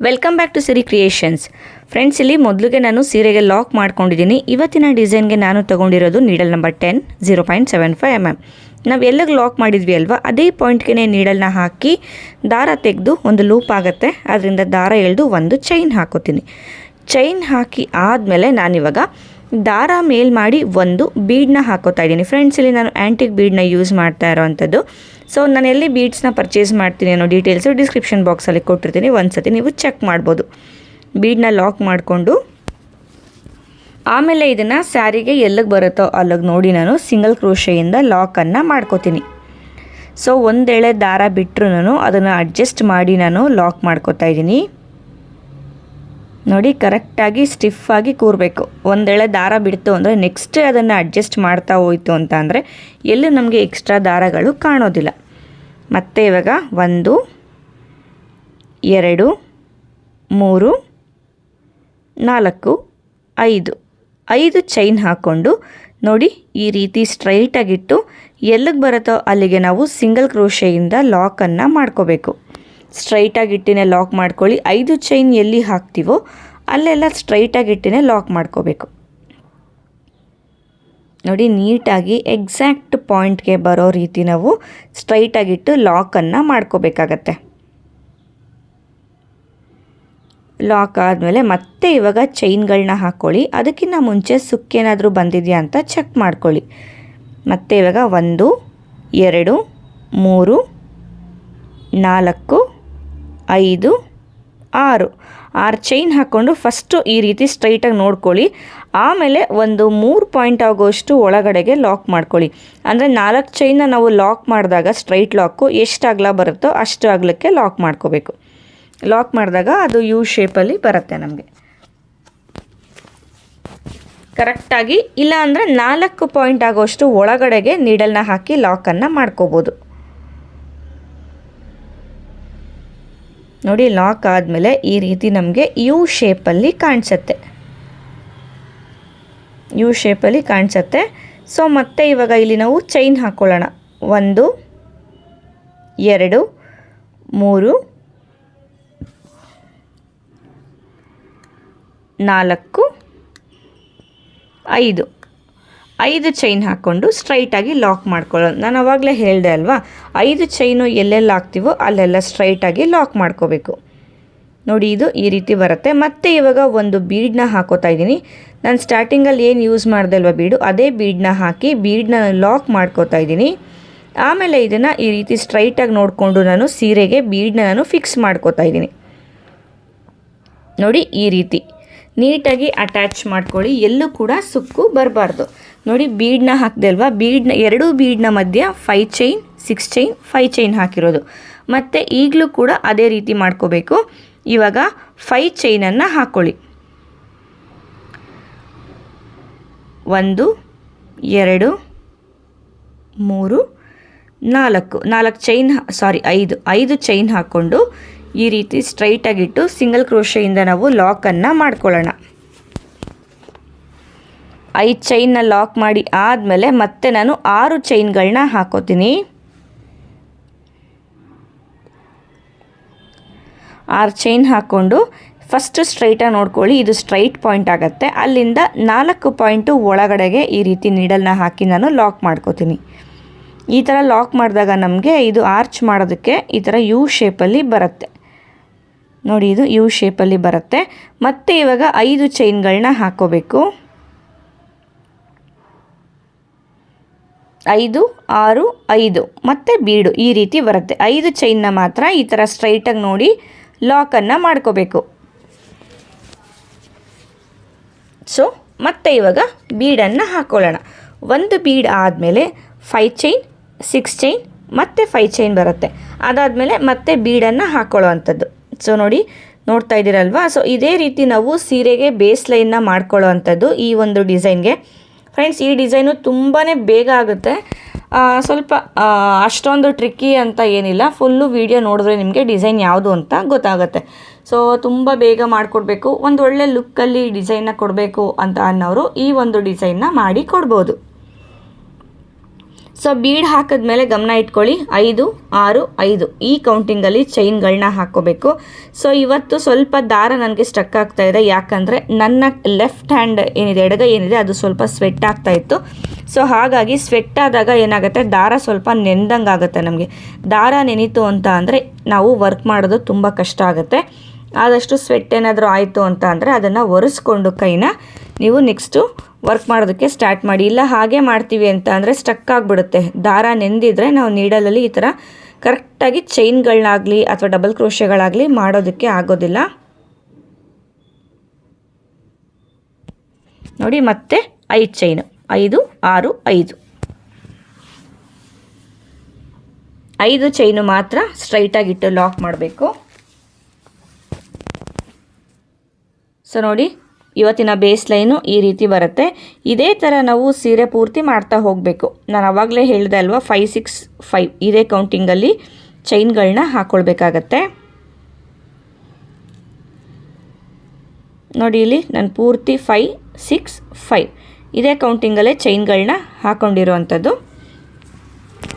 Welcome back to Siri creations. Friends, ಇಲ್ಲಿ ಮೊದಲಿಗೆ ನಾನು ಸೀರೆಗೆ ಲಾಕ್ ಮಾಡ್ಕೊಂಡಿದ್ದೀನಿ. ಇವತ್ತಿನ ಡಿಸೈನ್ಗೆ ನಾನು ತೊಗೊಂಡಿರೋದು ನೀಡಲ್ ನಂಬರ್ 10 0.75 mm. ನಾವು ಎಲ್ಲಿಗೆ ಲಾಕ್ ಮಾಡಿದ್ವಿ ಅಲ್ವಾ, ಅದೇ ಪಾಯಿಂಟ್ಗೆ ನೀಡಲ್ನ ಹಾಕಿ ದಾರ ತೆಗೆದು ಒಂದು ಲೂಪ್ ಆಗುತ್ತೆ, ಅದರಿಂದ ದಾರ ಎಳೆದು ಒಂದು ಚೈನ್ ಹಾಕೋತೀನಿ. ಚೈನ್ ಹಾಕಿ ಆದಮೇಲೆ ನಾನಿವಾಗ ದಾರ ಮೇಲ್ ಮಾಡಿ ಒಂದು ಬೀಡನ್ನ ಹಾಕೋತಾ ಇದ್ದೀನಿ. ಫ್ರೆಂಡ್ಸ್, ಇಲ್ಲಿ ನಾನು ಆ್ಯಂಟಿಕ್ ಬೀಡನ್ನ ಯೂಸ್ ಮಾಡ್ತಾ ಇರೋವಂಥದ್ದು. ಸೊ ನಾನು ಎಲ್ಲಿ ಬೀಡ್ಸ್ನ ಪರ್ಚೇಸ್ ಮಾಡ್ತೀನಿ ಅನ್ನೋ ಡೀಟೇಲ್ಸು ಡಿಸ್ಕ್ರಿಪ್ಷನ್ ಬಾಕ್ಸಲ್ಲಿ ಕೊಟ್ಟಿರ್ತೀನಿ, ಒಂದು ಸತಿ ನೀವು ಚೆಕ್ ಮಾಡ್ಬೋದು. ಬೀಡನ್ನ ಲಾಕ್ ಮಾಡಿಕೊಂಡು ಆಮೇಲೆ ಇದನ್ನು ಸ್ಯಾರಿಗೆ ಎಲ್ಲಿಗೆ ಬರುತ್ತೋ ಅಲ್ಲಿಗೆ ನೋಡಿ ನಾನು ಸಿಂಗಲ್ ಕ್ರೋಶೆಯಿಂದ ಲಾಕನ್ನು ಮಾಡ್ಕೋತೀನಿ. ಸೊ ಒಂದೆಳೆ ದಾರ ಬಿಟ್ಟರು ನಾನು ಅದನ್ನು ಅಡ್ಜಸ್ಟ್ ಮಾಡಿ ನಾನು ಲಾಕ್ ಮಾಡ್ಕೋತಾ ಇದ್ದೀನಿ. ನೋಡಿ, ಕರೆಕ್ಟಾಗಿ ಸ್ಟಿಫಾಗಿ ಕೂರಬೇಕು. ಒಂದೆಳೆ ದಾರ ಬಿಡ್ತು ಅಂದರೆ ನೆಕ್ಸ್ಟ್ ಅದನ್ನು ಅಡ್ಜಸ್ಟ್ ಮಾಡ್ತಾ ಹೋಯ್ತು ಅಂತ ಅಂದರೆ ಎಲ್ಲೂ ನಮಗೆ ಎಕ್ಸ್ಟ್ರಾ ದಾರಗಳು ಕಾಣೋದಿಲ್ಲ. ಮತ್ತು ಇವಾಗ 1 2 3 4 5 ಚೈನ್ ಹಾಕ್ಕೊಂಡು ನೋಡಿ ಈ ರೀತಿ ಸ್ಟ್ರೈಟಾಗಿಟ್ಟು ಎಲ್ಲಿಗೆ ಬರುತ್ತೋ ಅಲ್ಲಿಗೆ ನಾವು ಸಿಂಗಲ್ ಕ್ರೋಶೆಯಿಂದ ಲಾಕನ್ನು ಮಾಡ್ಕೋಬೇಕು. ಸ್ಟ್ರೈಟಾಗಿಟ್ಟಿನೇ ಲಾಕ್ ಮಾಡ್ಕೊಳ್ಳಿ. 5 ಚೈನ್ ಎಲ್ಲಿ ಹಾಕ್ತೀವೋ ಅಲ್ಲೆಲ್ಲ ಸ್ಟ್ರೈಟಾಗಿಟ್ಟಿನೇ ಲಾಕ್ ಮಾಡ್ಕೋಬೇಕು. ನೋಡಿ, ನೀಟಾಗಿ ಎಕ್ಸಾಕ್ಟ್ ಪಾಯಿಂಟ್ಗೆ ಬರೋ ರೀತಿ ನಾವು ಸ್ಟ್ರೈಟಾಗಿಟ್ಟು ಲಾಕನ್ನು ಮಾಡ್ಕೋಬೇಕಾಗತ್ತೆ. ಲಾಕ್ ಆದಮೇಲೆ ಮತ್ತೆ ಇವಾಗ ಚೈನ್ಗಳನ್ನ ಹಾಕ್ಕೊಳ್ಳಿ. ಅದಕ್ಕಿಂತ ಮುಂಚೆ ಸುಕ್ಕೇನಾದರೂ ಬಂದಿದೆಯಾ ಅಂತ ಚೆಕ್ ಮಾಡ್ಕೊಳ್ಳಿ. ಮತ್ತು ಇವಾಗ 1 2 3 4 5 6 ಚೈನ್ ಹಾಕ್ಕೊಂಡು ಫಸ್ಟು ಈ ರೀತಿ ಸ್ಟ್ರೈಟಾಗಿ ನೋಡ್ಕೊಳ್ಳಿ. ಆಮೇಲೆ ಒಂದು 3 ಪಾಯಿಂಟ್ ಆಗೋಷ್ಟು ಒಳಗಡೆಗೆ ಲಾಕ್ ಮಾಡ್ಕೊಳ್ಳಿ. ಅಂದರೆ 4 ಚೈನ್ನ ನಾವು ಲಾಕ್ ಮಾಡಿದಾಗ ಸ್ಟ್ರೈಟ್ ಲಾಕು ಎಷ್ಟು ಅಗಲ ಬರುತ್ತೋ ಅಷ್ಟು ಅಗಲಕ್ಕೆ ಲಾಕ್ ಮಾಡ್ಕೋಬೇಕು. ಲಾಕ್ ಮಾಡಿದಾಗ ಅದು ಯು ಶೇಪಲ್ಲಿ ಬರುತ್ತೆ ನಮಗೆ ಕರೆಕ್ಟಾಗಿ. ಇಲ್ಲ ಅಂದರೆ 4 ಪಾಯಿಂಟ್ ಆಗೋಷ್ಟು ಒಳಗಡೆಗೆ ನೀಡಲ್ನ ಹಾಕಿ ಲಾಕನ್ನು ಮಾಡ್ಕೋಬೋದು. ನೋಡಿ, ಲಾಕ್ ಆದಮೇಲೆ ಈ ರೀತಿ ನಮಗೆ ಯು ಶೇಪಲ್ಲಿ ಕಾಣಿಸುತ್ತೆ. ಸೊ ಮತ್ತೆ ಇವಾಗ ಇಲ್ಲಿ ನಾವು ಚೈನ್ ಹಾಕ್ಕೊಳ್ಳೋಣ. 1 2 3 4 5 ಚೈನ್ ಹಾಕ್ಕೊಂಡು ಸ್ಟ್ರೈಟಾಗಿ ಲಾಕ್ ಮಾಡ್ಕೊಳ್ಳೋದು. ನಾನು ಆವಾಗಲೇ ಹೇಳಿದೆ ಅಲ್ವಾ, 5 ಚೈನು ಎಲ್ಲೆಲ್ಲ ಹಾಕ್ತೀವೋ ಅಲ್ಲೆಲ್ಲ ಸ್ಟ್ರೈಟಾಗಿ ಲಾಕ್ ಮಾಡ್ಕೋಬೇಕು. ನೋಡಿ, ಇದು ಈ ರೀತಿ ಬರುತ್ತೆ. ಮತ್ತು ಇವಾಗ ಒಂದು ಬೀಡನ್ನ ಹಾಕೋತಾ ಇದ್ದೀನಿ. ನಾನು ಸ್ಟಾರ್ಟಿಂಗಲ್ಲಿ ಏನು ಯೂಸ್ ಮಾಡಿದೆ ಅಲ್ವಾ ಬೀಡು, ಅದೇ ಬೀಡನ್ನ ಹಾಕಿ ಬೀಡನ್ನ ಲಾಕ್ ಮಾಡ್ಕೋತಾ ಇದ್ದೀನಿ. ಆಮೇಲೆ ಇದನ್ನು ಈ ರೀತಿ ಸ್ಟ್ರೈಟಾಗಿ ನೋಡಿಕೊಂಡು ನಾನು ಸೀರೆಗೆ ಬೀಡನ್ನ ನಾನು ಫಿಕ್ಸ್ ಮಾಡ್ಕೋತಾ ಇದ್ದೀನಿ. ನೋಡಿ, ಈ ರೀತಿ ನೀಟಾಗಿ ಅಟ್ಯಾಚ್ ಮಾಡ್ಕೊಳ್ಳಿ. ಎಲ್ಲೂ ಕೂಡ ಸುಕ್ಕು ಬರಬಾರ್ದು. ನೋಡಿ, ಬೀಡನ್ನ ಹಾಕಿದೆ ಅಲ್ವಾ, ಎರಡು ಬೀಡನ್ನ ಮಧ್ಯ 5 ಚೈನ್ 6 ಚೈನ್ 5 ಚೈನ್ ಹಾಕಿರೋದು. ಮತ್ತು ಈಗಲೂ ಕೂಡ ಅದೇ ರೀತಿ ಮಾಡ್ಕೋಬೇಕು. ಇವಾಗ 5 ಚೈನನ್ನು ಹಾಕ್ಕೊಳ್ಳಿ. 1 2 3 4 ಚೈನ್ 5 ಚೈನ್ ಹಾಕ್ಕೊಂಡು ಈ ರೀತಿ ಸ್ಟ್ರೈಟಾಗಿಟ್ಟು ಸಿಂಗಲ್ ಕ್ರೋಶೆಯಿಂದ ನಾವು ಲಾಕನ್ನು ಮಾಡ್ಕೊಳ್ಳೋಣ. 5 ಚೈನ್ನ ಲಾಕ್ ಮಾಡಿ ಆದಮೇಲೆ ಮತ್ತೆ ನಾನು 6 ಚೈನ್ಗಳನ್ನ ಹಾಕೋತೀನಿ. 6 ಚೈನ್ ಹಾಕ್ಕೊಂಡು ಫಸ್ಟ್ ಸ್ಟ್ರೈಟಾಗಿ ನೋಡ್ಕೊಳ್ಳಿ. ಇದು ಸ್ಟ್ರೈಟ್ ಪಾಯಿಂಟ್ ಆಗುತ್ತೆ. ಅಲ್ಲಿಂದ 4 ಪಾಯಿಂಟು ಒಳಗಡೆಗೆ ಈ ರೀತಿ ನೀಡಲ್ನ ಹಾಕಿ ನಾನು ಲಾಕ್ ಮಾಡ್ಕೋತೀನಿ. ಈ ಥರ ಲಾಕ್ ಮಾಡಿದಾಗ ನಮಗೆ ಇದು ಆರ್ಚ್ ಮಾಡೋದಕ್ಕೆ ಈ ಥರ ಯು ಶೇಪಲ್ಲಿ ಬರುತ್ತೆ. ನೋಡಿ, ಇದು ಯು ಶೇಪಲ್ಲಿ ಬರುತ್ತೆ. ಮತ್ತು ಇವಾಗ 5 ಚೈನ್ಗಳನ್ನ ಹಾಕೋಬೇಕು. 5 6 5 ಮತ್ತು ಬೀಡು ಈ ರೀತಿ ಬರುತ್ತೆ. 5 ಚೈನ್ನ ಮಾತ್ರ ಈ ಥರ ಸ್ಟ್ರೈಟಾಗಿ ನೋಡಿ ಲಾಕನ್ನು ಮಾಡ್ಕೋಬೇಕು. ಸೊ ಮತ್ತೆ ಇವಾಗ ಬೀಡನ್ನು ಹಾಕ್ಕೊಳ್ಳೋಣ. ಒಂದು ಬೀಡ್ ಆದಮೇಲೆ 5 ಚೈನ್ 6 ಚೈನ್ ಮತ್ತು 5 ಚೈನ್ ಬರುತ್ತೆ. ಅದಾದಮೇಲೆ ಮತ್ತೆ ಬೀಡನ್ನು ಹಾಕ್ಕೊಳ್ಳೋ ಅಂಥದ್ದು. ಸೊ ನೋಡಿ, ನೋಡ್ತಾ ಇದ್ದೀರಲ್ವಾ. ಸೊ ಇದೇ ರೀತಿ ನಾವು ಸೀರೆಗೆ ಬೇಸ್ ಲೈನ್ನ ಮಾಡ್ಕೊಳ್ಳೋ ಅಂಥದ್ದು ಈ ಒಂದು ಡಿಸೈನ್ಗೆ. ಫ್ರೆಂಡ್ಸ್, ಈ ಡಿಸೈನು ತುಂಬಾ ಬೇಗ ಆಗುತ್ತೆ. ಸ್ವಲ್ಪ ಅಷ್ಟೊಂದು ಟ್ರಿಕ್ಕಿ ಅಂತ ಏನಿಲ್ಲ. ಫುಲ್ಲು ವಿಡಿಯೋ ನೋಡಿದ್ರೆ ನಿಮಗೆ ಡಿಸೈನ್ ಯಾವುದು ಅಂತ ಗೊತ್ತಾಗುತ್ತೆ. ಸೊ ತುಂಬ ಬೇಗ ಮಾಡಿಕೊಡ್ಬೇಕು, ಒಂದು ಒಳ್ಳೆ ಲುಕ್ಕಲ್ಲಿ ಡಿಸೈನ್ನ ಕೊಡಬೇಕು ಅಂತ ಅನ್ನೋರು ಈ ಒಂದು ಡಿಸೈನ್ನ ಮಾಡಿ ಕೊಡ್ಬೋದು. ಸೊ ಬೀಡ್ ಹಾಕಿದ್ಮೇಲೆ ಗಮನ ಇಟ್ಕೊಳ್ಳಿ 5 6 5 ಈ ಕೌಂಟಿಂಗಲ್ಲಿ ಚೈನ್ಗಳನ್ನ ಹಾಕ್ಕೋಬೇಕು. ಸೊ ಇವತ್ತು ಸ್ವಲ್ಪ ದಾರ ನನಗೆ ಸ್ಟಕ್ ಆಗ್ತಾ ಇದೆ, ಯಾಕಂದರೆ ನನ್ನ ಲೆಫ್ಟ್ ಹ್ಯಾಂಡ್ ಏನಿದೆ, ಎಡಗೈ ಏನಿದೆ, ಅದು ಸ್ವಲ್ಪ ಸ್ವೆಟ್ ಆಗ್ತಾ ಇತ್ತು. ಸೊ ಹಾಗಾಗಿ ಸ್ವೆಟ್ ಆದಾಗ ಏನಾಗುತ್ತೆ, ದಾರ ಸ್ವಲ್ಪ ನೆಂದಂಗೆ ಆಗುತ್ತೆ. ನಮಗೆ ದಾರ ನೆನೀತು ಅಂತ ಅಂದರೆ ನಾವು ವರ್ಕ್ ಮಾಡೋದು ತುಂಬ ಕಷ್ಟ ಆಗುತ್ತೆ. ಆದಷ್ಟು ಸ್ವೆಟ್ ಏನಾದರೂ ಆಯಿತು ಅಂತ ಅಂದರೆ ಅದನ್ನು ಒರೆಸ್ಕೊಂಡು ಕೈನ ನೀವು ನೆಕ್ಸ್ಟು ವರ್ಕ್ ಮಾಡೋದಕ್ಕೆ ಸ್ಟಾರ್ಟ್ ಮಾಡಿ. ಇಲ್ಲ ಹಾಗೆ ಮಾಡ್ತೀವಿ ಅಂತ ಅಂದರೆ ಸ್ಟಕ್ ಆಗಿಬಿಡುತ್ತೆ. ದಾರ ನೆಂದಿದ್ರೆ ನಾವು ನೀಡಲಲ್ಲಿ ಈ ಥರ ಕರೆಕ್ಟಾಗಿ ಚೈನ್ಗಳನ್ನಾಗಲಿ ಅಥವಾ ಡಬಲ್ ಕ್ರೋಶೆಗಳಾಗಲಿ ಮಾಡೋದಕ್ಕೆ ಆಗೋದಿಲ್ಲ. ನೋಡಿ, ಮತ್ತೆ 5 ಚೈನು, 5 6 5 5 ಚೈನು ಮಾತ್ರ ಸ್ಟ್ರೈಟಾಗಿಟ್ಟು ಲಾಕ್ ಮಾಡಬೇಕು. ಸೊ ನೋಡಿ, ಇವತ್ತಿನ ಬೇಸ್ ಲೈನು ಈ ರೀತಿ ಬರುತ್ತೆ. ಇದೇ ಥರ ನಾವು ಸೀರೆ ಪೂರ್ತಿ ಮಾಡ್ತಾ ಹೋಗಬೇಕು. ನಾನು ಆವಾಗಲೇ ಹೇಳಿದೆ ಅಲ್ವಾ, 5 6 5 ಇದೇ ಕೌಂಟಿಂಗಲ್ಲಿ ಚೈನ್ಗಳನ್ನ ಹಾಕ್ಕೊಳ್ಬೇಕಾಗತ್ತೆ. ನೋಡಿ, ಇಲ್ಲಿ ನಾನು ಪೂರ್ತಿ 5 6 5 ಇದೇ ಕೌಂಟಿಂಗಲ್ಲೇ ಚೈನ್ಗಳನ್ನ ಹಾಕ್ಕೊಂಡಿರೋವಂಥದ್ದು.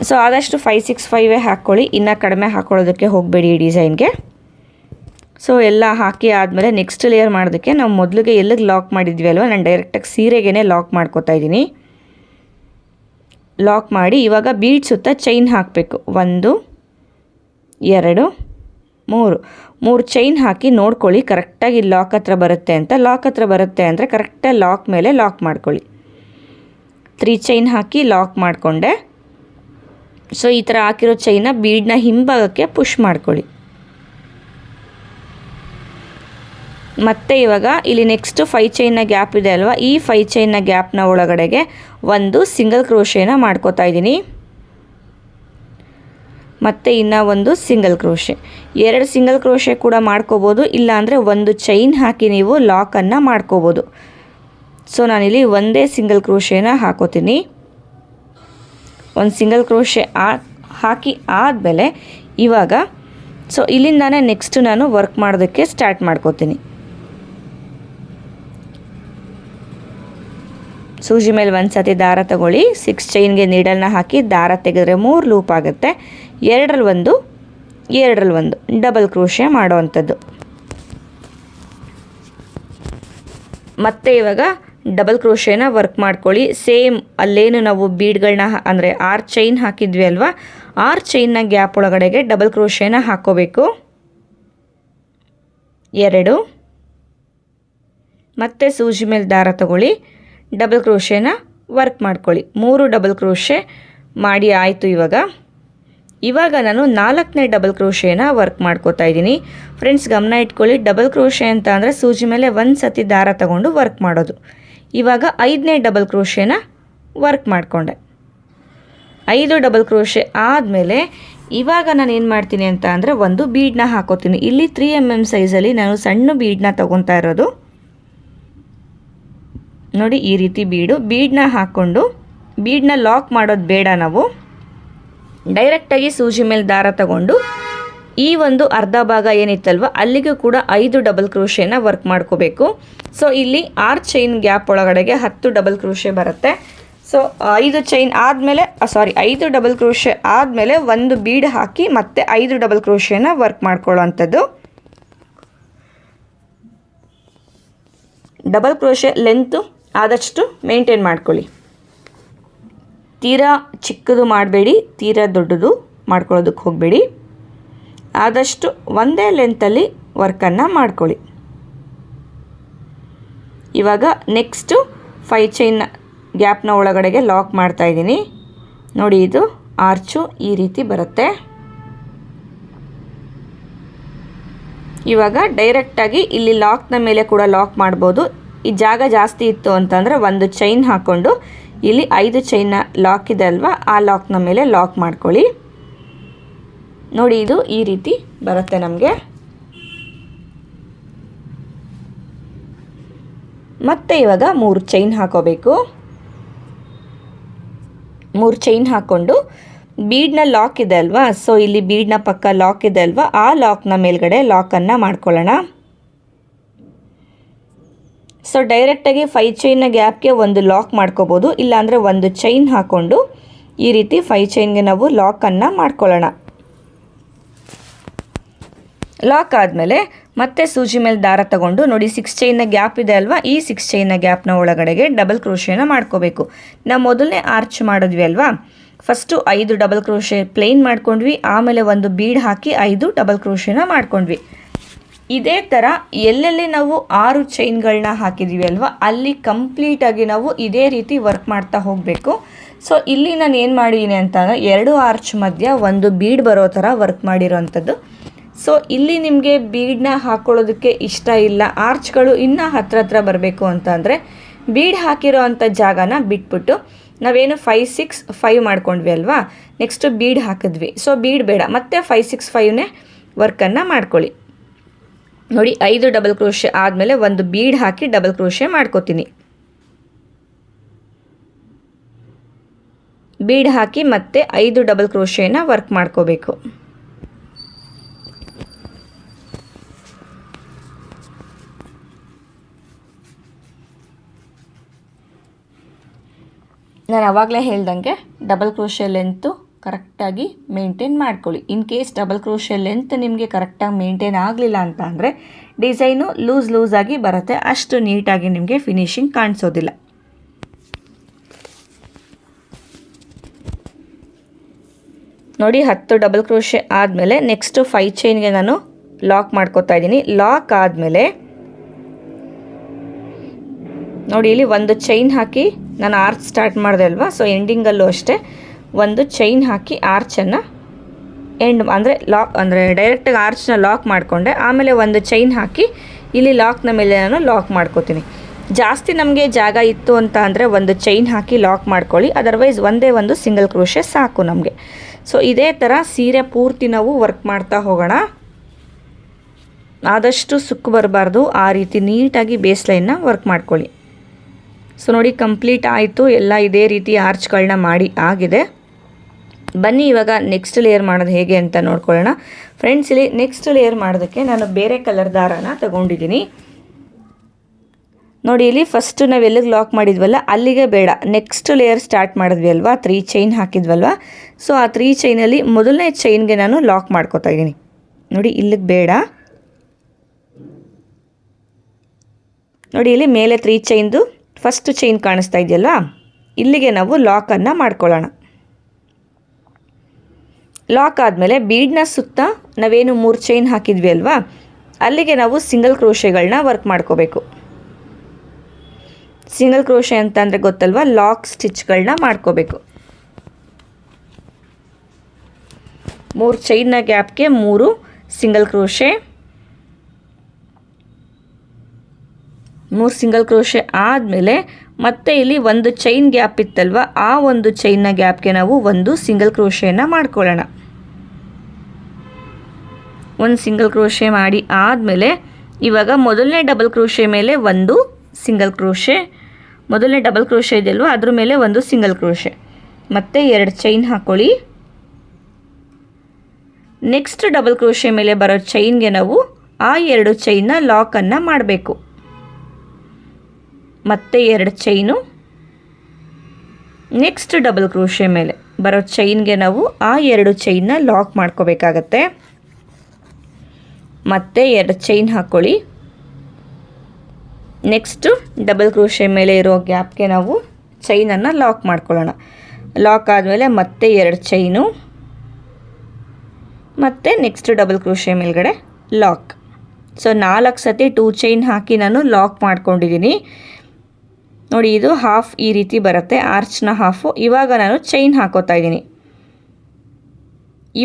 ಸೊ ಆದಷ್ಟು 5 6 5 ಹಾಕ್ಕೊಳ್ಳಿ, ಇನ್ನೂ ಕಡಿಮೆ ಹಾಕ್ಕೊಳ್ಳೋದಕ್ಕೆ ಹೋಗಬೇಡಿ ಈ ಡಿಸೈನ್ಗೆ. ಸೊ ಎಲ್ಲ ಹಾಕಿ ಆದಮೇಲೆ ನೆಕ್ಸ್ಟ್ ಲೇಯರ್ ಮಾಡೋದಕ್ಕೆ ನಾವು ಮೊದಲಿಗೆ ಎಲ್ಲಿಗೆ ಲಾಕ್ ಮಾಡಿದ್ವಿ ಅಲ್ವ, ನಾನು ಡೈರೆಕ್ಟಾಗಿ ಸೀರೆಗೇ ಲಾಕ್ ಮಾಡ್ಕೋತಾ ಇದ್ದೀನಿ. ಲಾಕ್ ಮಾಡಿ ಇವಾಗ ಬೀಡ್ ಸುತ್ತ ಚೈನ್ ಹಾಕಬೇಕು. 1 2 3 ಚೈನ್ ಹಾಕಿ ನೋಡ್ಕೊಳ್ಳಿ ಕರೆಕ್ಟಾಗಿ ಲಾಕ್ ಹತ್ರ ಬರುತ್ತೆ ಅಂತ. ಲಾಕ್ ಹತ್ರ ಬರುತ್ತೆ ಅಂದರೆ ಕರೆಕ್ಟಾಗಿ ಲಾಕ್ ಮೇಲೆ ಲಾಕ್ ಮಾಡ್ಕೊಳ್ಳಿ. 3 ಚೈನ್ ಹಾಕಿ ಲಾಕ್ ಮಾಡಿಕೊಂಡೆ. ಸೊ ಈ ಥರ ಹಾಕಿರೋ ಚೈನ ಬೀಡನ್ನ ಹಿಂಭಾಗಕ್ಕೆ ಪುಷ್ ಮಾಡ್ಕೊಳ್ಳಿ. ಮತ್ತು ಇವಾಗ ಇಲ್ಲಿ ನೆಕ್ಸ್ಟು 5 ಚೈನ್ನ ಗ್ಯಾಪ್ ಇದೆ ಅಲ್ವಾ, ಈ 5 ಚೈನ್ನ ಗ್ಯಾಪ್ನ ಒಳಗಡೆಗೆ ಒಂದು ಸಿಂಗಲ್ ಕ್ರೋಶೆನ ಮಾಡ್ಕೋತಾ ಇದ್ದೀನಿ. ಮತ್ತು ಇನ್ನೂ ಒಂದು ಸಿಂಗಲ್ ಕ್ರೋಶೆ, 2 ಸಿಂಗಲ್ ಕ್ರೋಶೆ ಕೂಡ ಮಾಡ್ಕೋಬೋದು. ಇಲ್ಲಾಂದರೆ ಒಂದು ಚೈನ್ ಹಾಕಿ ನೀವು ಲಾಕನ್ನು ಮಾಡ್ಕೋಬೋದು. ಸೊ ನಾನಿಲ್ಲಿ ಒಂದೇ ಸಿಂಗಲ್ ಕ್ರೋಶೆನ ಹಾಕೋತೀನಿ. ಒಂದು ಸಿಂಗಲ್ ಕ್ರೋಶೆ ಹಾಕಿ ಆದಮೇಲೆ ಇವಾಗ ಸೊ ಇಲ್ಲಿಂದಾನೆ ನೆಕ್ಸ್ಟು ನಾನು ವರ್ಕ್ ಮಾಡೋದಕ್ಕೆ ಸ್ಟಾರ್ಟ್ ಮಾಡ್ಕೋತೀನಿ. ಸೂಜಿ ಮೇಲೆ ಒಂದು ಸತಿ ದಾರ ತಗೊಳ್ಳಿ, 6 ಚೈನ್ಗೆ ನೀಡಲ್ನ ಹಾಕಿ ದಾರ ತೆಗೆದ್ರೆ 3 ಲೂಪ್ ಆಗುತ್ತೆ. 2ರಲ್ಲಿ 1 2ರಲ್ಲಿ 1 ಡಬಲ್ ಕ್ರೋಶೆ ಮಾಡೋವಂಥದ್ದು. ಮತ್ತು ಇವಾಗ ಡಬಲ್ ಕ್ರೋಶೆನ ವರ್ಕ್ ಮಾಡ್ಕೊಳ್ಳಿ. ಸೇಮ್ ಅಲ್ಲೇನು ನಾವು ಬೀಡ್ಗಳನ್ನ ಅಂದರೆ 6 ಚೈನ್ ಹಾಕಿದ್ವಿ ಅಲ್ವಾ, 6 ಚೈನ್ನ ಗ್ಯಾಪ್ ಒಳಗಡೆಗೆ ಡಬಲ್ ಕ್ರೋಶೆನ ಹಾಕ್ಕೋಬೇಕು. 2 ಮತ್ತು ಸೂಜಿ ಮೇಲೆ ದಾರ ತಗೊಳ್ಳಿ, ಡಬಲ್ ಕ್ರೋಶೆನ ವರ್ಕ್ ಮಾಡ್ಕೊಳ್ಳಿ. 3 ಡಬಲ್ ಕ್ರೋಶೆ ಮಾಡಿ ಆಯಿತು. ಇವಾಗ ನಾನು 4ನೇ ಡಬಲ್ ಕ್ರೋಶೆನ ವರ್ಕ್ ಮಾಡ್ಕೋತಾ ಇದ್ದೀನಿ. ಫ್ರೆಂಡ್ಸ್ ಗಮನ ಇಟ್ಕೊಳ್ಳಿ, ಡಬಲ್ ಕ್ರೋಶೆ ಅಂತ ಅಂದರೆ ಸೂಜಿ ಮೇಲೆ ಒಂದು ಸತಿ ದಾರ ತಗೊಂಡು ವರ್ಕ್ ಮಾಡೋದು. ಇವಾಗ 5ನೇ ಡಬಲ್ ಕ್ರೋಶೆನ ವರ್ಕ್ ಮಾಡಿಕೊಂಡೆ. 5 ಡಬಲ್ ಕ್ರೋಶೆ ಆದಮೇಲೆ ಇವಾಗ ನಾನು ಏನು ಮಾಡ್ತೀನಿ ಅಂತ ಅಂದರೆ ಒಂದು ಬೀಡನ್ನ ಹಾಕೋತೀನಿ. ಇಲ್ಲಿ 3 mm ಸೈಜಲ್ಲಿ ನಾನು ಸಣ್ಣ ಬೀಡನ್ನ ತೊಗೊತಾ ಇರೋದು. ನೋಡಿ, ಈ ರೀತಿ ಬೀಡನ್ನ ಹಾಕ್ಕೊಂಡು ಬೀಡನ್ನ ಲಾಕ್ ಮಾಡೋದು ಬೇಡ. ನಾವು ಡೈರೆಕ್ಟಾಗಿ ಸೂಜಿ ಮೇಲೆ ದಾರ ತಗೊಂಡು ಈ ಒಂದು ಅರ್ಧ ಭಾಗ ಏನಿತ್ತಲ್ವ ಅಲ್ಲಿಗೂ ಕೂಡ 5 ಡಬಲ್ ಕ್ರೋಶೆನ ವರ್ಕ್ ಮಾಡ್ಕೋಬೇಕು. ಸೊ ಇಲ್ಲಿ 6 ಚೈನ್ ಗ್ಯಾಪ್ ಒಳಗಡೆಗೆ 10 ಡಬಲ್ ಕ್ರೋಶೆ ಬರುತ್ತೆ. ಸೊ 5 ಚೈನ್ ಆದಮೇಲೆ 5 ಡಬಲ್ ಕ್ರೋಶೆ ಆದಮೇಲೆ ಒಂದು ಬೀಡ್ ಹಾಕಿ ಮತ್ತೆ 5 ಡಬಲ್ ಕ್ರೋಶೆನ ವರ್ಕ್ ಮಾಡ್ಕೊಳ್ಳೋ ಅಂಥದ್ದು. ಡಬಲ್ ಕ್ರೋಶೆ ಲೆಂತು ಆದಷ್ಟು ಮೇಂಟೈನ್ ಮಾಡ್ಕೊಳ್ಳಿ. ತೀರಾ ಚಿಕ್ಕದು ಮಾಡಬೇಡಿ, ತೀರಾ ದೊಡ್ಡದು ಮಾಡ್ಕೊಳ್ಳೋದಕ್ಕೆ ಹೋಗಬೇಡಿ. ಆದಷ್ಟು ಒಂದೇ ಲೆಂತಲ್ಲಿ ವರ್ಕನ್ನು ಮಾಡ್ಕೊಳ್ಳಿ. ಇವಾಗ ನೆಕ್ಸ್ಟು 5 ಚೈನ್ನ ಗ್ಯಾಪ್ನ ಒಳಗಡೆಗೆ ಲಾಕ್ ಮಾಡ್ತಾಯಿದ್ದೀನಿ. ನೋಡಿ, ಇದು ಆರ್ಚು ಈ ರೀತಿ ಬರುತ್ತೆ. ಇವಾಗ ಡೈರೆಕ್ಟಾಗಿ ಇಲ್ಲಿ ಲಾಕ್ನ ಮೇಲೆ ಕೂಡ ಲಾಕ್ ಮಾಡ್ಬೋದು. ಈ ಜಾಗ ಜಾಸ್ತಿ ಇತ್ತು ಅಂತಂದರೆ ಒಂದು ಚೈನ್ ಹಾಕ್ಕೊಂಡು ಇಲ್ಲಿ 5 ಚೈನ್ನ ಲಾಕ್ ಇದೆ ಅಲ್ವಾ, ಆ ಲಾಕ್ನ ಮೇಲೆ ಲಾಕ್ ಮಾಡ್ಕೊಳ್ಳಿ. ನೋಡಿ, ಇದು ಈ ರೀತಿ ಬರುತ್ತೆ ನಮಗೆ. ಮತ್ತೆ ಇವಾಗ 3 ಚೈನ್ ಹಾಕೋಬೇಕು. 3 ಚೈನ್ ಹಾಕ್ಕೊಂಡು ಬೀಡ್ನ ಲಾಕ್ ಇದೆ ಅಲ್ವಾ, ಸೊ ಇಲ್ಲಿ ಬೀಡ್ನ ಪಕ್ಕ ಲಾಕ್ ಇದೆ ಅಲ್ವಾ, ಆ ಲಾಕ್ನ ಮೇಲ್ಗಡೆ ಲಾಕನ್ನು ಮಾಡ್ಕೊಳ್ಳೋಣ. ಸೊ ಡೈರೆಕ್ಟಾಗಿ 5 ಚೈನ್ನ ಗ್ಯಾಪ್ಗೆ ಒಂದು ಲಾಕ್ ಮಾಡ್ಕೋಬೋದು. ಇಲ್ಲಾಂದರೆ ಒಂದು ಚೈನ್ ಹಾಕ್ಕೊಂಡು ಈ ರೀತಿ 5 ಚೈನ್ಗೆ ನಾವು ಲಾಕನ್ನು ಮಾಡ್ಕೊಳ್ಳೋಣ. ಲಾಕ್ ಆದಮೇಲೆ ಮತ್ತೆ ಸೂಜಿ ಮೇಲೆ ದಾರ ತಗೊಂಡು ನೋಡಿ 6 ಚೈನ್ನ ಗ್ಯಾಪ್ ಇದೆ ಅಲ್ವಾ, ಈ 6 ಚೈನ್ನ ಗ್ಯಾಪ್ನ ಒಳಗಡೆಗೆ ಡಬಲ್ ಕ್ರೋಶೆನ ಮಾಡ್ಕೋಬೇಕು. ನಾವು ಮೊದಲನೇ ಆರ್ಚ್ ಮಾಡಿದ್ವಿ ಅಲ್ವಾ, ಫಸ್ಟು 5 ಡಬಲ್ ಕ್ರೋಶೆ ಪ್ಲೇನ್ ಮಾಡ್ಕೊಂಡ್ವಿ, ಆಮೇಲೆ ಒಂದು ಬೀಡ್ ಹಾಕಿ 5 ಡಬಲ್ ಕ್ರೋಶೆನ ಮಾಡ್ಕೊಂಡ್ವಿ. ಇದೇ ಥರ ಎಲ್ಲೆಲ್ಲಿ ನಾವು 6 ಚೈನ್ಗಳನ್ನ ಹಾಕಿದ್ದೀವಿ ಅಲ್ವಾ, ಅಲ್ಲಿ ಕಂಪ್ಲೀಟಾಗಿ ನಾವು ಇದೇ ರೀತಿ ವರ್ಕ್ ಮಾಡ್ತಾ ಹೋಗಬೇಕು. ಸೊ ಇಲ್ಲಿ ನಾನು ಏನು ಮಾಡಿದ್ದೀನಿ ಅಂತಂದರೆ 2 ಆರ್ಚ್ ಮಧ್ಯ ಒಂದು ಬೀಡ್ ಬರೋ ಥರ ವರ್ಕ್ ಮಾಡಿರೋವಂಥದ್ದು. ಸೊ ಇಲ್ಲಿ ನಿಮಗೆ ಬೀಡನ್ನ ಹಾಕ್ಕೊಳ್ಳೋದಕ್ಕೆ ಇಷ್ಟ ಇಲ್ಲ, ಆರ್ಚ್ಗಳು ಇನ್ನೂ ಹತ್ರ ಬರಬೇಕು ಅಂತ ಅಂದರೆ ಬೀಡ್ ಹಾಕಿರೋ ಅಂಥ ಜಾಗನ ಬಿಟ್ಬಿಟ್ಟು ನಾವೇನು 5 6 5 ಮಾಡ್ಕೊಂಡ್ವಿ ಅಲ್ವಾ, ನೆಕ್ಸ್ಟು ಬೀಡ್ ಹಾಕಿದ್ವಿ. ಸೊ ಬೀಡ್ ಬೇಡ, ಮತ್ತೆ 5 6 5ನೇ ವರ್ಕನ್ನು ಮಾಡ್ಕೊಳ್ಳಿ. ನೋಡಿ 5 ಡಬಲ್ ಕ್ರೋಶೆ ಆದಮೇಲೆ ಒಂದು ಬೀಡ್ ಹಾಕಿ ಡಬಲ್ ಕ್ರೋಶೆ ಮಾಡ್ಕೋತೀನಿ. ಬೀಡ್ ಹಾಕಿ ಮತ್ತೆ 5 ಡಬಲ್ ಕ್ರೋಶೆನ ವರ್ಕ್ ಮಾಡ್ಕೋಬೇಕು. ನಾನು ಆವಾಗಲೇ ಹೇಳ್ದಂಗೆ ಡಬಲ್ ಕ್ರೋಶೆ ಲೆಂತು ಕರೆಕ್ಟಾಗಿ ಮೇಂಟೈನ್ ಮಾಡ್ಕೊಳ್ಳಿ. In case double crochet length ನಿಮಗೆ ಕರೆಕ್ಟಾಗಿ ಮೇಂಟೈನ್ ಆಗಲಿಲ್ಲ ಅಂತ ಅಂದರೆ ಡಿಸೈನು ಲೂಸಾಗಿ ಬರುತ್ತೆ, ಅಷ್ಟು ನೀಟಾಗಿ ನಿಮಗೆ ಫಿನಿಶಿಂಗ್ ಕಾಣಿಸೋದಿಲ್ಲ. ನೋಡಿ 10 ಡಬಲ್ ಕ್ರೋಶೆ ಆದಮೇಲೆ ನೆಕ್ಸ್ಟು 5 ಚೈನ್ಗೆ ನಾನು ಲಾಕ್ ಮಾಡ್ಕೋತಾ ಇದ್ದೀನಿ. ಲಾಕ್ ಆದಮೇಲೆ ನೋಡಿ ಇಲ್ಲಿ ಒಂದು ಚೈನ್ ಹಾಕಿ ನಾನು ಆರ್ಚ್ ಸ್ಟಾರ್ಟ್ ಮಾಡಿದೆ ಅಲ್ವಾ, ಸೊ ಎಂಡಿಂಗಲ್ಲೂ ಅಷ್ಟೇ ಒಂದು ಚೈನ್ ಹಾಕಿ ಆರ್ಚನ್ನು ಡೈರೆಕ್ಟಾಗಿ ಆರ್ಚ್ನ ಲಾಕ್ ಮಾಡಿಕೊಂಡೆ. ಆಮೇಲೆ ಒಂದು ಚೈನ್ ಹಾಕಿ ಇಲ್ಲಿ ಲಾಕ್ನ ಮೇಲೆ ನಾನು ಲಾಕ್ ಮಾಡ್ಕೋತೀನಿ. ಜಾಸ್ತಿ ನಮಗೆ ಜಾಗ ಇತ್ತು ಅಂತ ಅಂದರೆ ಒಂದು ಚೈನ್ ಹಾಕಿ ಲಾಕ್ ಮಾಡ್ಕೊಳ್ಳಿ, ಅದರ್ವೈಸ್ ಒಂದೇ ಒಂದು ಸಿಂಗಲ್ ಕ್ರೋಶೆ ಸಾಕು ನಮಗೆ. ಸೊ ಇದೇ ಥರ ಸೀರೆ ಪೂರ್ತಿ ನಾವು ವರ್ಕ್ ಮಾಡ್ತಾ ಹೋಗೋಣ. ಆದಷ್ಟು ಸುಕ್ಕು ಬರಬಾರ್ದು, ಆ ರೀತಿ ನೀಟಾಗಿ ಬೇಸ್ ಲೈನ್ನ ವರ್ಕ್ ಮಾಡ್ಕೊಳ್ಳಿ. ಸೊ ನೋಡಿ ಕಂಪ್ಲೀಟ್ ಆಯಿತು, ಎಲ್ಲ ಇದೇ ರೀತಿ ಆರ್ಚ್ಗಳನ್ನ ಮಾಡಿ ಆಗಿದೆ. ಬನ್ನಿ ಇವಾಗ ನೆಕ್ಸ್ಟ್ ಲೇಯರ್ ಮಾಡೋದು ಹೇಗೆ ಅಂತ ನೋಡ್ಕೊಳ್ಳೋಣ. ಫ್ರೆಂಡ್ಸ್, ಇಲ್ಲಿ ನೆಕ್ಸ್ಟ್ ಲೇಯರ್ ಮಾಡೋದಕ್ಕೆ ನಾನು ಬೇರೆ ಕಲರ್ ದಾರನ ತಗೊಂಡಿದ್ದೀನಿ. ನೋಡಿ ಇಲ್ಲಿ ಫಸ್ಟು ನಾವು ಎಲ್ಲಿಗೆ ಲಾಕ್ ಮಾಡಿದ್ವಲ್ಲ ಅಲ್ಲಿಗೆ ಬೇಡ, ನೆಕ್ಸ್ಟ್ ಲೇಯರ್ ಸ್ಟಾರ್ಟ್ ಮಾಡಿದ್ವಿ ಅಲ್ವಾ, 3 ಚೈನ್ ಹಾಕಿದ್ವಲ್ವ. ಸೊ ಆ 3 ಚೈನಲ್ಲಿ ಮೊದಲನೇ ಚೈನ್ಗೆ ನಾನು ಲಾಕ್ ಮಾಡ್ಕೋತಾ ಇದ್ದೀನಿ. ನೋಡಿ ಇಲ್ಲಿಗೆ ಬೇಡ, ನೋಡಿ ಇಲ್ಲಿ ಮೇಲೆ 3 ಚೈನ್ದು ಫಸ್ಟ್ ಚೈನ್ ಕಾಣಿಸ್ತಾ ಇದೆಯಲ್ಲ, ಇಲ್ಲಿಗೆ ನಾವು ಲಾಕನ್ನು ಮಾಡ್ಕೊಳ್ಳೋಣ. ಲಾಕ್ ಆದಮೇಲೆ ಬೀಡ್ನ ಸುತ್ತ ನಾವೇನು 3 ಚೈನ್ ಹಾಕಿದ್ವಿ ಅಲ್ವಾ, ಅಲ್ಲಿಗೆ ನಾವು ಸಿಂಗಲ್ ಕ್ರೋಶೆಗಳನ್ನ ವರ್ಕ್ ಮಾಡ್ಕೋಬೇಕು. ಸಿಂಗಲ್ ಕ್ರೋಶೆ ಅಂತ ಅಂದರೆ ಗೊತ್ತಲ್ವಾ, ಲಾಕ್ ಸ್ಟಿಚ್ಗಳನ್ನ ಮಾಡ್ಕೋಬೇಕು. 3 ಚೈನ್ನ ಗ್ಯಾಪ್ಗೆ 3 ಸಿಂಗಲ್ ಕ್ರೋಶೆ, 3 ಸಿಂಗಲ್ ಕ್ರೋಶೆ ಆದಮೇಲೆ ಮತ್ತೆ ಇಲ್ಲಿ ಒಂದು ಚೈನ್ ಗ್ಯಾಪ್ ಇತ್ತಲ್ವ, ಆ ಒಂದು ಚೈನ್ನ ಗ್ಯಾಪ್ಗೆ ನಾವು ಒಂದು ಸಿಂಗಲ್ ಕ್ರೋಶೆಯನ್ನು ಮಾಡ್ಕೊಳ್ಳೋಣ. ಒಂದು ಸಿಂಗಲ್ ಕ್ರೋಶೆ ಮಾಡಿ ಆದಮೇಲೆ ಇವಾಗ ಮೊದಲನೇ ಡಬಲ್ ಕ್ರೋಶೆ ಮೇಲೆ ಒಂದು ಸಿಂಗಲ್ ಕ್ರೋಶೆ, ಮೊದಲನೇ ಡಬಲ್ ಕ್ರೋಶೆ ಇದೆಯಲ್ವ ಅದ್ರ ಮೇಲೆ ಒಂದು ಸಿಂಗಲ್ ಕ್ರೋಶೆ, ಮತ್ತೆ 2 ಚೈನ್ ಹಾಕ್ಕೊಳ್ಳಿ. ನೆಕ್ಸ್ಟ್ ಡಬಲ್ ಕ್ರೋಶೆ ಮೇಲೆ ಬರೋ ಚೈನ್ಗೆ ನಾವು ಆ 2 ಚೈನ್ನ ಲಾಕನ್ನು ಮಾಡಬೇಕು. ಮತ್ತೆ 2 ಚೈನು, ನೆಕ್ಸ್ಟ್ ಡಬಲ್ ಕ್ರೋಶೆ ಮೇಲೆ ಬರೋ ಚೈನ್ಗೆ ನಾವು ಆ 2 ಚೈನ್ನ ಲಾಕ್ ಮಾಡ್ಕೋಬೇಕಾಗತ್ತೆ. ಮತ್ತೆ 2 ಚೈನ್ ಹಾಕ್ಕೊಳ್ಳಿ. ನೆಕ್ಸ್ಟು ಡಬಲ್ ಕ್ರೋಶೆ ಮೇಲೆ ಇರೋ ಗ್ಯಾಪ್ಗೆ ನಾವು ಚೈನನ್ನು ಲಾಕ್ ಮಾಡ್ಕೊಳ್ಳೋಣ. ಲಾಕ್ ಆದಮೇಲೆ ಮತ್ತೆ 2 ಚೈನು, ಮತ್ತು ನೆಕ್ಸ್ಟ್ ಡಬಲ್ ಕ್ರೋಶೆ ಮೇಲ್ಗಡೆ ಲಾಕ್. ಸೊ 4 ಸತಿ 2 ಚೈನ್ ಹಾಕಿ ನಾನು ಲಾಕ್ ಮಾಡ್ಕೊಂಡಿದ್ದೀನಿ. ನೋಡಿ ಇದು ಹಾಫ್ ಈ ರೀತಿ ಬರುತ್ತೆ, ಆರ್ಚ್ನ ಹಾಫು. ಇವಾಗ ನಾನು ಚೈನ್ ಹಾಕೋತಾ ಇದ್ದೀನಿ.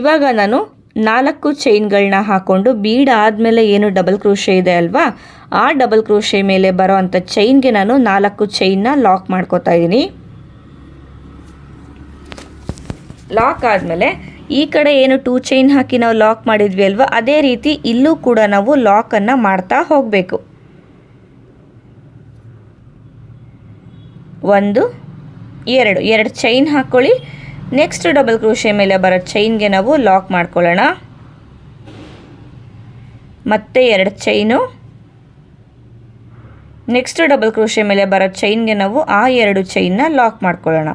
ಇವಾಗ ನಾನು 4 ಚೈನ್ಗಳನ್ನ ಹಾಕ್ಕೊಂಡು ಬೀಡ್ ಆದಮೇಲೆ ಏನು ಡಬಲ್ ಕ್ರೋಶೆ ಇದೆ ಅಲ್ವಾ, ಆ ಡಬಲ್ ಕ್ರೋಶೆ ಮೇಲೆ ಬರೋ ಅಂಥ ಚೈನ್ಗೆ ನಾನು 4 ಚೈನ್ನ ಲಾಕ್ ಮಾಡ್ಕೋತಾ ಇದ್ದೀನಿ. ಲಾಕ್ ಆದಮೇಲೆ ಈ ಕಡೆ ಏನು 2 ಚೈನ್ ಹಾಕಿ ನಾವು ಲಾಕ್ ಮಾಡಿದ್ವಿ ಅಲ್ವಾ, ಅದೇ ರೀತಿ ಇಲ್ಲೂ ಕೂಡ ನಾವು ಲಾಕನ್ನು ಮಾಡ್ತಾ ಹೋಗಬೇಕು. 1 2 ಚೈನ್ ಹಾಕ್ಕೊಳ್ಳಿ. ನೆಕ್ಸ್ಟ್ ಡಬಲ್ ಕ್ರೋಶೆ ಮೇಲೆ ಬರೋ ಚೈನ್ಗೆ ನಾವು ಲಾಕ್ ಮಾಡ್ಕೊಳ್ಳೋಣ. ಮತ್ತೆ 2 ಚೈನು, ನೆಕ್ಸ್ಟ್ ಡಬಲ್ ಕ್ರೋಶೆ ಮೇಲೆ ಬರೋ ಚೈನ್ಗೆ ನಾವು ಆ 2 ಚೈನ್ನ ಲಾಕ್ ಮಾಡ್ಕೊಳ್ಳೋಣ.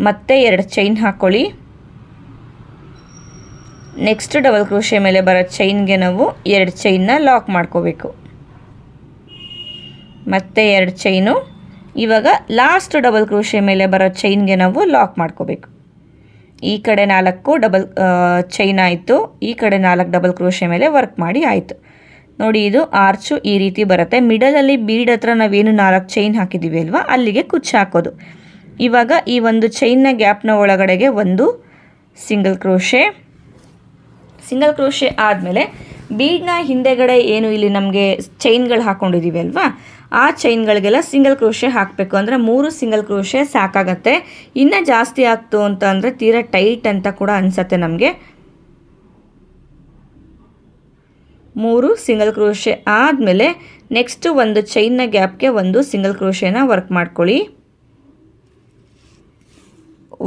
ಮತ್ತೆ 2 ಚೈನ್ ಹಾಕ್ಕೊಳ್ಳಿ. ನೆಕ್ಸ್ಟ್ ಡಬಲ್ ಕ್ರೋಶೆ ಮೇಲೆ ಬರೋ ಚೈನ್ಗೆ ನಾವು 2 ಚೈನ್ನ ಲಾಕ್ ಮಾಡ್ಕೋಬೇಕು. ಮತ್ತೆ 2 ಚೈನು. ಇವಾಗ ಲಾಸ್ಟ್ ಡಬಲ್ ಕ್ರೋಶೆ ಮೇಲೆ ಬರೋ ಚೈನ್ಗೆ ನಾವು ಲಾಕ್ ಮಾಡ್ಕೋಬೇಕು. ಈ ಕಡೆ 4 ಡಬಲ್ ಚೈನ್ ಆಯಿತು, ಈ ಕಡೆ 4 ಡಬಲ್ ಕ್ರೋಶೆ ಮೇಲೆ ವರ್ಕ್ ಮಾಡಿ ಆಯಿತು. ನೋಡಿ ಇದು ಆರ್ಚು ಈ ರೀತಿ ಬರುತ್ತೆ. ಮಿಡಲಲ್ಲಿ ಬೀಡ್ ಹತ್ರ ನಾವೇನು 4 ಚೈನ್ ಹಾಕಿದ್ದೀವಿ ಅಲ್ವಾ, ಅಲ್ಲಿಗೆ ಕುಚ್ಚು ಹಾಕೋದು. ಇವಾಗ ಈ ಒಂದು ಚೈನ್ನ ಗ್ಯಾಪ್ನ ಒಳಗಡೆಗೆ ಒಂದು ಸಿಂಗಲ್ ಕ್ರೋಶೆ ಆದಮೇಲೆ ಬೀಡ್ನ ಹಿಂದೆಗಡೆ ಏನು ಇಲ್ಲಿ ನಮಗೆ ಚೈನ್ಗಳು ಹಾಕ್ಕೊಂಡಿದ್ದೀವಿ ಅಲ್ವಾ, ಆ ಚೈನ್ಗಳಿಗೆಲ್ಲ ಸಿಂಗಲ್ ಕ್ರೋಶೆ ಹಾಕಬೇಕು. ಅಂದರೆ 3 ಸಿಂಗಲ್ ಕ್ರೋಶೆ ಸಾಕಾಗತ್ತೆ. ಇನ್ನೂ ಜಾಸ್ತಿ ಆಗ್ತು ಅಂತ ಅಂದರೆ ತೀರಾ ಟೈಟ್ ಅಂತ ಕೂಡ ಅನಿಸುತ್ತೆ ನಮಗೆ. 3 ಸಿಂಗಲ್ ಕ್ರೋಶೆ ಆದಮೇಲೆ ನೆಕ್ಸ್ಟು ಒಂದು ಚೈನ್ನ ಗ್ಯಾಪ್ಗೆ ಒಂದು ಸಿಂಗಲ್ ಕ್ರೋಶೆನ ವರ್ಕ್ ಮಾಡ್ಕೊಳ್ಳಿ.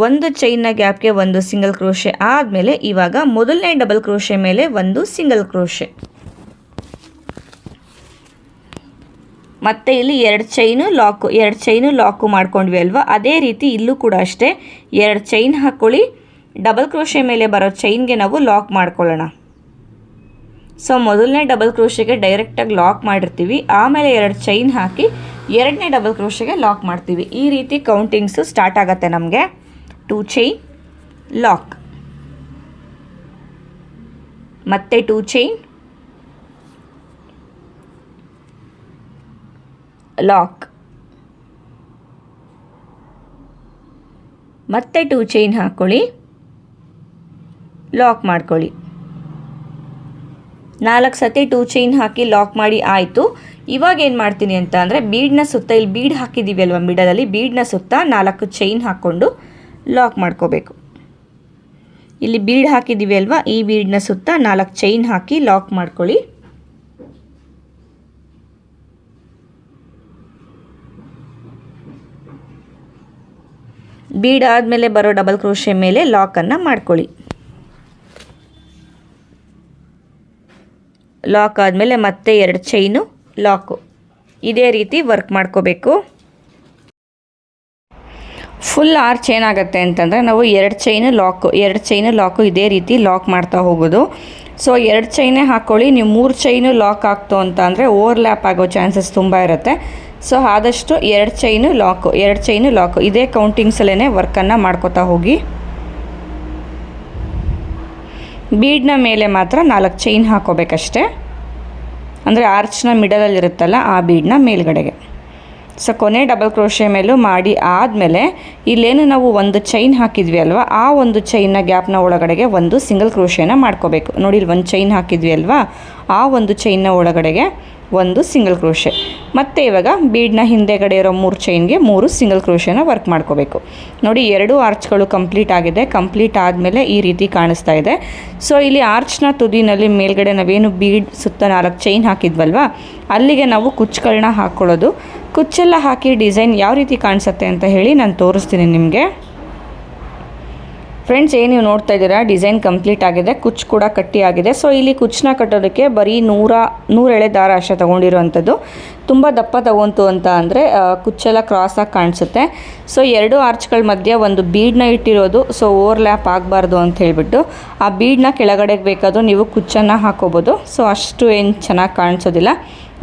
ಒಂದು ಚೈನ್ನ ಗ್ಯಾಪ್ಗೆ ಒಂದು ಸಿಂಗಲ್ ಕ್ರೋಶೆ ಆದಮೇಲೆ ಇವಾಗ ಮೊದಲನೇ ಡಬಲ್ ಕ್ರೋಶೆ ಮೇಲೆ ಒಂದು ಸಿಂಗಲ್ ಕ್ರೋಶೆ. ಮತ್ತು ಇಲ್ಲಿ 2 ಚೈನು ಲಾಕು ಮಾಡ್ಕೊಂಡ್ವಿ ಅಲ್ವಾ, ಅದೇ ರೀತಿ ಇಲ್ಲೂ ಕೂಡ ಅಷ್ಟೇ 2 ಚೈನ್ ಹಾಕ್ಕೊಳ್ಳಿ. ಡಬಲ್ ಕ್ರೋಶೆ ಮೇಲೆ ಬರೋ ಚೈನ್ಗೆ ನಾವು ಲಾಕ್ ಮಾಡ್ಕೊಳ್ಳೋಣ. ಸೊ ಮೊದಲನೇ ಡಬಲ್ ಕ್ರೋಶೆಗೆ ಡೈರೆಕ್ಟಾಗಿ ಲಾಕ್ ಮಾಡಿರ್ತೀವಿ, ಆಮೇಲೆ 2 ಚೈನ್ ಹಾಕಿ 2ನೇ ಡಬಲ್ ಕ್ರೋಶೆಗೆ ಲಾಕ್ ಮಾಡ್ತೀವಿ. ಈ ರೀತಿ ಕೌಂಟಿಂಗ್ಸು ಸ್ಟಾರ್ಟ್ ಆಗುತ್ತೆ ನಮಗೆ. 2 ಚೈನ್ ಲಾಕ್, ಮತ್ತೆ 2 ಚೈನ್ ಲಾಕ್, ಮತ್ತೆ 2 ಚೈನ್ ಹಾಕ್ಕೊಳ್ಳಿ, ಲಾಕ್ ಮಾಡ್ಕೊಳ್ಳಿ. 4 ಸತಿ 2 ಚೈನ್ ಹಾಕಿ ಲಾಕ್ ಮಾಡಿ ಆಯಿತು. ಇವಾಗ ಏನು ಮಾಡ್ತೀನಿ ಅಂತ ಅಂದರೆ ಬೀಡ್ನ ಸುತ್ತ, ಇಲ್ಲಿ ಬೀಡ್ ಹಾಕಿದ್ದೀವಿ ಅಲ್ವಾ ಮಿಡಲಲ್ಲಿ, ಬೀಡ್ನ ಸುತ್ತ 4 ಚೈನ್ ಹಾಕ್ಕೊಂಡು ಲಾಕ್ ಮಾಡ್ಕೋಬೇಕು. ಇಲ್ಲಿ ಬೀಡ್ ಹಾಕಿದ್ದೀವಿ ಅಲ್ವಾ, ಈ ಬೀಡ್ನ ಸುತ್ತ 4 ಚೈನ್ ಹಾಕಿ ಲಾಕ್ ಮಾಡ್ಕೊಳ್ಳಿ. ಬೀಡ್ ಆದಮೇಲೆ ಬರೋ ಡಬಲ್ ಕ್ರೋಶೆ ಮೇಲೆ ಲಾಕನ್ನು ಮಾಡ್ಕೊಳ್ಳಿ. ಲಾಕ್ ಆದಮೇಲೆ ಮತ್ತೆ 2 ಚೈನು ಲಾಕು. ಇದೇ ರೀತಿ ವರ್ಕ್ ಮಾಡ್ಕೋಬೇಕು. ಫುಲ್ ಆರ್ಚ್ ಏನಾಗುತ್ತೆ ಅಂತಂದರೆ ನಾವು 2 ಚೈನು ಲಾಕು ಇದೇ ರೀತಿ ಲಾಕ್ ಮಾಡ್ತಾ ಹೋಗೋದು. ಸೊ 2 ಚೈನೇ ಹಾಕ್ಕೊಳ್ಳಿ. ನೀವು 3 ಚೈನು ಲಾಕ್ ಆಗ್ತು ಅಂತ ಅಂದರೆ ಓವರ್ಲ್ಯಾಪ್ ಆಗೋ ಚಾನ್ಸಸ್ ತುಂಬ ಇರುತ್ತೆ. ಸೊ ಆದಷ್ಟು 2 ಚೈನು ಲಾಕು ಇದೇ ಕೌಂಟಿಂಗ್ಸಲ್ಲೇ ವರ್ಕನ್ನು ಮಾಡ್ಕೋತಾ ಹೋಗಿ. ಬೀಡ್ನ ಮೇಲೆ ಮಾತ್ರ 4 ಚೈನ್ ಹಾಕೋಬೇಕಷ್ಟೆ, ಅಂದರೆ ಆರ್ಚ್ನ ಮಿಡಲಲ್ಲಿರುತ್ತಲ್ಲ ಆ ಬೀಡ್ನ ಮೇಲ್ಗಡೆಗೆ. ಸೊ ಕೊನೆ ಡಬಲ್ ಕ್ರೋಶೆ ಮೇಲೂ ಮಾಡಿ ಆದಮೇಲೆ ಇಲ್ಲೇನು ನಾವು ಒಂದು ಚೈನ್ ಹಾಕಿದ್ವಿ ಅಲ್ವಾ, ಆ ಒಂದು ಚೈನ್ನ ಗ್ಯಾಪ್ನ ಒಳಗಡೆಗೆ ಒಂದು ಸಿಂಗಲ್ ಕ್ರೋಶೆನ ಮಾಡ್ಕೋಬೇಕು. ನೋಡಿ ಇಲ್ಲಿ ಒಂದು ಚೈನ್ ಹಾಕಿದ್ವಿ ಅಲ್ವಾ, ಆ ಒಂದು ಚೈನ್ನ ಒಳಗಡೆಗೆ ಒಂದು ಸಿಂಗಲ್ ಕ್ರೋಶೆ. ಮತ್ತು ಇವಾಗ ಬೀಡ್ನ ಹಿಂದೆಗಡೆ ಇರೋ 3 ಚೈನ್ಗೆ 3 ಸಿಂಗಲ್ ಕ್ರೋಶೆನ ವರ್ಕ್ ಮಾಡ್ಕೋಬೇಕು. ನೋಡಿ 2 ಆರ್ಚ್ಗಳು ಕಂಪ್ಲೀಟ್ ಆಗಿದೆ. ಕಂಪ್ಲೀಟ್ ಆದಮೇಲೆ ಈ ರೀತಿ ಕಾಣಿಸ್ತಾ ಇದೆ. ಸೊ ಇಲ್ಲಿ ಆರ್ಚ್ನ ತುದಿನಲ್ಲಿ ಮೇಲ್ಗಡೆ ನಾವೇನು ಬೀಡ್ ಸುತ್ತ 4 ಚೈನ್ ಹಾಕಿದ್ವಲ್ವ, ಅಲ್ಲಿಗೆ ನಾವು ಕುಚ್ಚುಗಳನ್ನ ಹಾಕ್ಕೊಳ್ಳೋದು. ಕುಚ್ಚೆಲ್ಲ ಹಾಕಿ ಡಿಸೈನ್ ಯಾವ ರೀತಿ ಕಾಣಿಸುತ್ತೆ ಅಂತ ಹೇಳಿ ನಾನು ತೋರಿಸ್ತೀನಿ ನಿಮಗೆ. ಫ್ರೆಂಡ್ಸ್, ಏನು ನೀವು ನೋಡ್ತಾ ಇದ್ದೀರಾ, ಡಿಸೈನ್ ಕಂಪ್ಲೀಟ್ ಆಗಿದೆ, ಕುಚ್ಚು ಕೂಡ ಕಟ್ಟಿ ಆಗಿದೆ. ಸೊ ಇಲ್ಲಿ ಕುಚ್ಚನ್ನ ಕಟ್ಟೋದಕ್ಕೆ ಬರೀ 100 ಎಳೆ ದಾರ ಅಷ್ಟೇ ತೊಗೊಂಡಿರೋವಂಥದ್ದು. ತುಂಬ ದಪ್ಪ ತಗೊಂತು ಅಂತ ಅಂದರೆ ಕುಚ್ಚೆಲ್ಲ ಕ್ರಾಸಾಗಿ ಕಾಣಿಸುತ್ತೆ. ಸೊ 2 ಆರ್ಚ್ಗಳ ಮಧ್ಯೆ ಒಂದು ಬೀಡನ್ನ ಇಟ್ಟಿರೋದು. ಸೊ ಓವರ್ಲ್ಯಾಪ್ ಆಗಬಾರ್ದು ಅಂತ ಹೇಳಿಬಿಟ್ಟು ಆ ಬೀಡನ್ನ ಕೆಳಗಡೆಗೆ ಬೇಕಾದರೂ ನೀವು ಕುಚ್ಚನ್ನು ಹಾಕೋಬೋದು. ಸೊ ಅಷ್ಟು ಏನು ಚೆನ್ನಾಗಿ ಕಾಣಿಸೋದಿಲ್ಲ.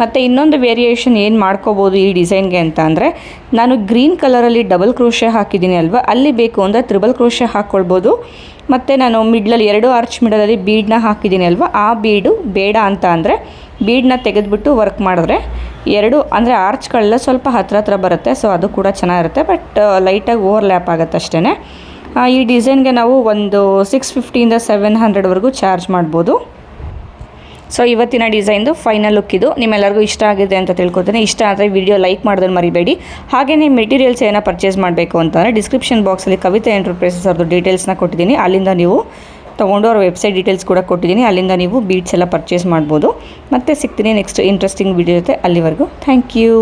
ಮತ್ತು ಇನ್ನೊಂದು ವೇರಿಯೇಷನ್ ಏನು ಮಾಡ್ಕೋಬೋದು ಈ ಡಿಸೈನ್ಗೆ ಅಂತ ಅಂದರೆ, ನಾನು ಗ್ರೀನ್ ಕಲರಲ್ಲಿ ಡಬಲ್ ಕ್ರೋಶೆ ಹಾಕಿದ್ದೀನಿ ಅಲ್ವಾ, ಅಲ್ಲಿ ಬೇಕು ಅಂದರೆ ತ್ರಿಬಲ್ ಕ್ರೋಶೆ ಹಾಕ್ಕೊಳ್ಬೋದು. ಮತ್ತು ನಾನು ಮಿಡ್ಲಲ್ಲಿ 2 ಆರ್ಚ್ ಮಿಡಲಲ್ಲಿ ಬೀಡನ್ನ ಹಾಕಿದ್ದೀನಿ ಅಲ್ವಾ, ಆ ಬೀಡು ಬೇಡ ಅಂತ ಅಂದರೆ ಬೀಡನ್ನ ತೆಗೆದುಬಿಟ್ಟು ವರ್ಕ್ ಮಾಡಿದ್ರೆ 2 ಅಂದರೆ ಆರ್ಚ್ಗಳೆಲ್ಲ ಸ್ವಲ್ಪ ಹತ್ರ ಬರುತ್ತೆ. ಸೊ ಅದು ಕೂಡ ಚೆನ್ನಾಗಿರುತ್ತೆ, ಬಟ್ ಲೈಟಾಗಿ ಓವರ್ಲ್ಯಾಪ್ ಆಗುತ್ತೆ ಅಷ್ಟೇ. ಈ ಡಿಸೈನ್ಗೆ ನಾವು ಒಂದು 650 700ವರೆಗೂ ಚಾರ್ಜ್ ಮಾಡ್ಬೋದು. ಸೊ ಇವತ್ತಿನ ಡಿಸೈನ್ದು ಫೈನಲ್ ಲುಕ್ ಇದು. ನಿಮ್ಮೆಲ್ಲರಿಗೂ ಇಷ್ಟ ಆಗಿದೆ ಅಂತ ತಿಳ್ಕೊತೀನಿ. ಇಷ್ಟ ಆದರೆ ವಿಡಿಯೋ ಲೈಕ್ ಮಾಡೋದನ್ನು ಮರಿಬೇಡಿ. ಹಾಗೆಯೇ ಮೆಟೀರಿಯಲ್ಸ್ ಏನೋ ಪರ್ಚೇಸ್ ಮಾಡಬೇಕು ಅಂತಂದರೆ ಡಿಸ್ಕ್ರಿಪ್ಷನ್ ಬಾಕ್ಸಲ್ಲಿ ಕವಿತಾ ಎಂಟರ್ಪ್ರೈಸಸ್ ಅವ್ರದ್ದು ಡೀಟೇಲ್ಸ್ನ ಕೊಟ್ಟಿದ್ದೀನಿ. ಅಲ್ಲಿಂದ ನೀವು ತೊಗೊಂಡು ಅವ್ರ ವೆಬ್ಸೈಟ್ ಡೀಟೇಲ್ಸ್ ಕೂಡ ಕೊಟ್ಟಿದ್ದೀನಿ. ಅಲ್ಲಿಂದ ನೀವು ಬೀಡ್ಸ್ ಎಲ್ಲ ಪರ್ಚೇಸ್ ಮಾಡ್ಬೋದು. ಮತ್ತೆ ಸಿಗ್ತೀನಿ ನೆಕ್ಸ್ಟ್ ಇಂಟ್ರೆಸ್ಟಿಂಗ್ ವಿಡಿಯೋ ಜೊತೆ. ಅಲ್ಲಿವರೆಗೂ ಥ್ಯಾಂಕ್ ಯು.